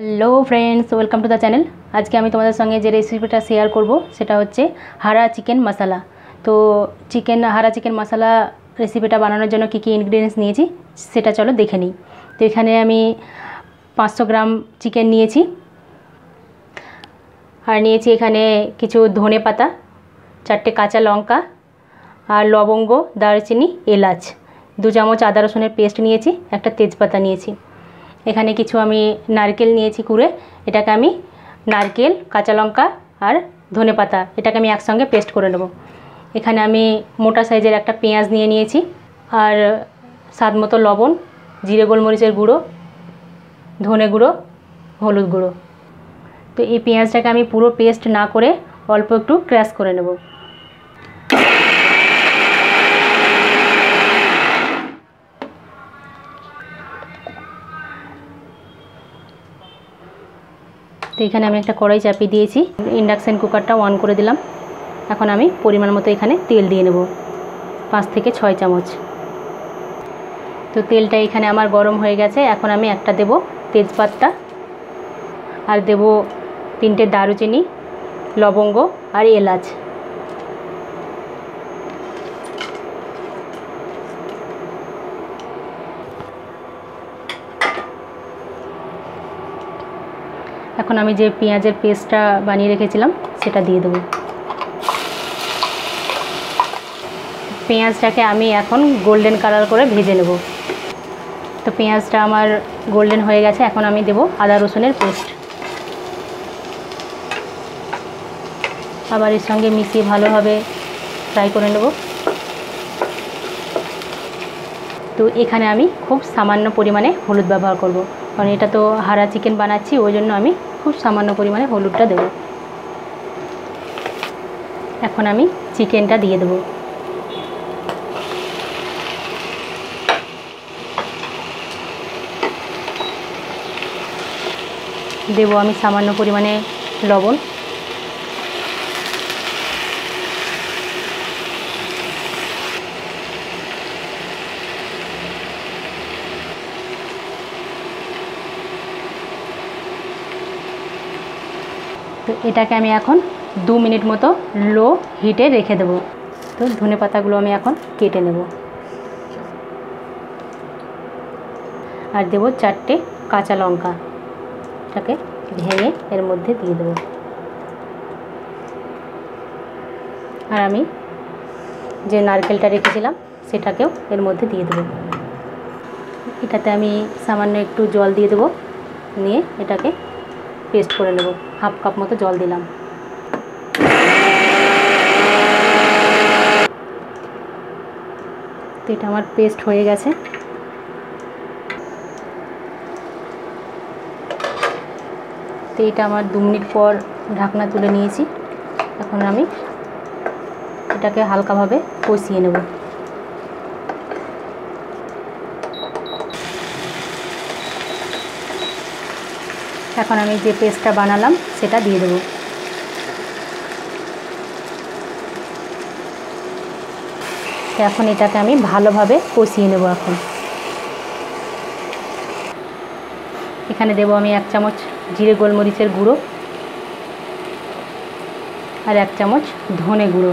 Hello friends, welcome to the channel. আজকে আমি তোমাদের সঙ্গে যে রেসিপিটা শেয়ার করব সেটা হচ্ছে হারা চিকেন মশলা। তো হারা চিকেন মশলা রেসিপিটা বানানোর জন্য কী কী ইনগ্রিডিয়েন্টস নিয়েছি সেটা চলো দেখে নিই। তো এখানে আমি 500 গ্রাম চিকেন নিয়েছি, আর নিয়েছি এখানে কিছু ধনে পাতা, 4টে কাঁচা লঙ্কা, আর লবঙ্গ, দারচিনি, এলাচ, 2 চামচ আদা রসুনের পেস্ট নিয়েছি, একটা তেজপাতা নিয়েছি। এখানে কিছু আমি নারকেল নিয়েছি কুড়ে, এটাকে আমি নারকেল, কাঁচা লঙ্কা আর ধনে পাতা এটাকে আমি একসঙ্গে পেস্ট করে নেব। এখানে আমি মোটা সাইজের একটা পেঁয়াজ নিয়ে নিয়েছি, আর স্বাদ মতো লবণ, জিরে গোলমরিচের গুঁড়ো, ধনে গুঁড়ো, হলুদ গুঁড়ো। তো এই পেঁয়াজটাকে আমি পুরো পেস্ট না করে অল্প একটু ক্র্যাশ করে নেব। তো এখানে আমি একটা কড়াই চাপিয়ে দিয়েছি, ইন্ডাকশান কুকারটা অন করে দিলাম। এখন আমি পরিমাণ মতো এখানে তেল দিয়ে নেব, 5 থেকে 6 চামচ। তো তেলটা এখানে আমার গরম হয়ে গেছে। এখন আমি একটা দেব তেজপাতা, আর দেব 3টে দারুচিনি, লবঙ্গ আর এলাচ। এখন আমি যে পেঁয়াজের পেস্টটা বানিয়ে রেখেছিলাম সেটা দিয়ে দেবো। পেঁয়াজটাকে আমি এখন গোল্ডেন কালার করে ভেজে নেব। তো পেঁয়াজটা আমার গোল্ডেন হয়ে গেছে। এখন আমি দেব আদা রসুনের পেস্ট, আবার এর সঙ্গে মিশিয়ে ভালোভাবে ফ্রাই করে নেব। তো এখানে আমি খুব সামান্য পরিমাণে হলুদ ব্যবহার করব, কারণ এটা তো হারা চিকেন বানাচ্ছি, ওই জন্য আমি খুব সামান্য পরিমাণে হলুদটা দেব। এখন আমি চিকেনটা দিয়ে দেব। দেব আমি সামান্য পরিমাণে লবণ, তো এটাকে আমি এখন 2 মিনিট মতো লো হিটে রেখে দেব। তো ধনে পাতাগুলো আমি এখন কেটে নেব, আর দেব 4টে কাঁচা লঙ্কা, এটাকে ভেঙে এর মধ্যে দিয়ে দেব। আর আমি যে নারকেলটা রেখেছিলাম সেটাকেও এর মধ্যে দিয়ে দেব। এটাতে আমি সামান্য একটু জল দিয়ে দেব, নিয়ে এটাকে পেস্ট করে নেব। 1/2 কাপ মতো জল দিলাম। তো এটা আমার পেস্ট হয়ে গেছে। তো এটা আমার 2 মিনিট পর ঢাকনা তুলে নিয়েছি। এখন আমি এটাকে হালকাভাবে কষিয়ে নেব। এখন আমি যে পেস্টটা বানালাম সেটা দিয়ে দেব। এখন এটাকে আমি ভালোভাবে কষিয়ে নেব। এখানে দেব আমি 1 চামচ জিরে গোলমরিচের গুঁড়ো, আর 1 চামচ ধনে গুঁড়ো।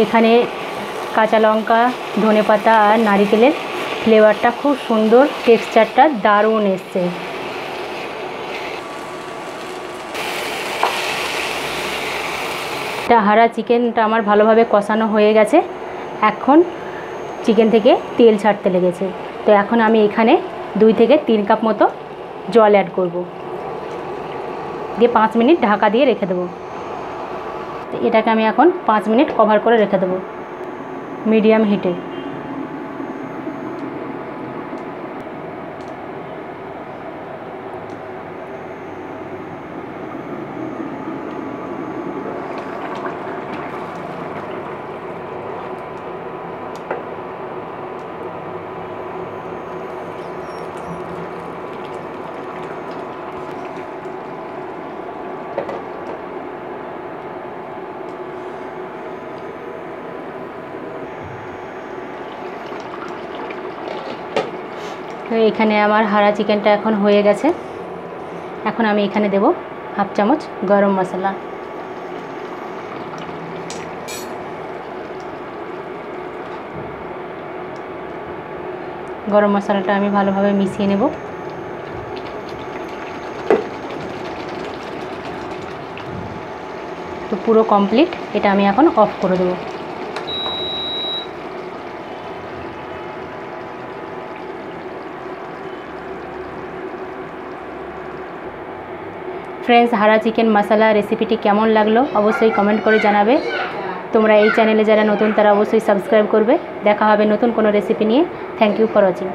এখানে কাঁচা লঙ্কা, ধনে পাতা আর নারকেলের ফ্লেভারটা খুব সুন্দর, টেক্সচারটা দারুণ এসছে। এটা হারা চিকেনটা আমার ভালোভাবে কষানো হয়ে গেছে। এখন চিকেন থেকে তেল ছাড়তে লেগেছে। তো এখন আমি এখানে 2 থেকে 3 কাপ মতো জল অ্যাড করব, দিয়ে 5 মিনিট ঢাকা দিয়ে রেখে দেবো। এটাকে আমি এখন 5 মিনিট কভার করে রেখে দেবো মিডিয়াম হিটে। তো এখানে আমার হারা চিকেনটা এখন হয়ে গেছে। এখন আমি এখানে দেব হাফ চামচ গরম মশলা। গরম মশলাটা আমি ভালোভাবে মিশিয়ে নেব। তো পুরো কমপ্লিট, এটা আমি এখন অফ করে দেব। ফ্রেন্ডস, হারা চিকেন মশলা রেসিপিটি কেমন লাগলো অবশ্যই কমেন্ট করে জানাবে। তোমরা এই চ্যানেলে যারা নতুন তারা অবশ্যই সাবস্ক্রাইব করবে। দেখা হবে নতুন কোনো রেসিপি নিয়ে। Thank you for watching.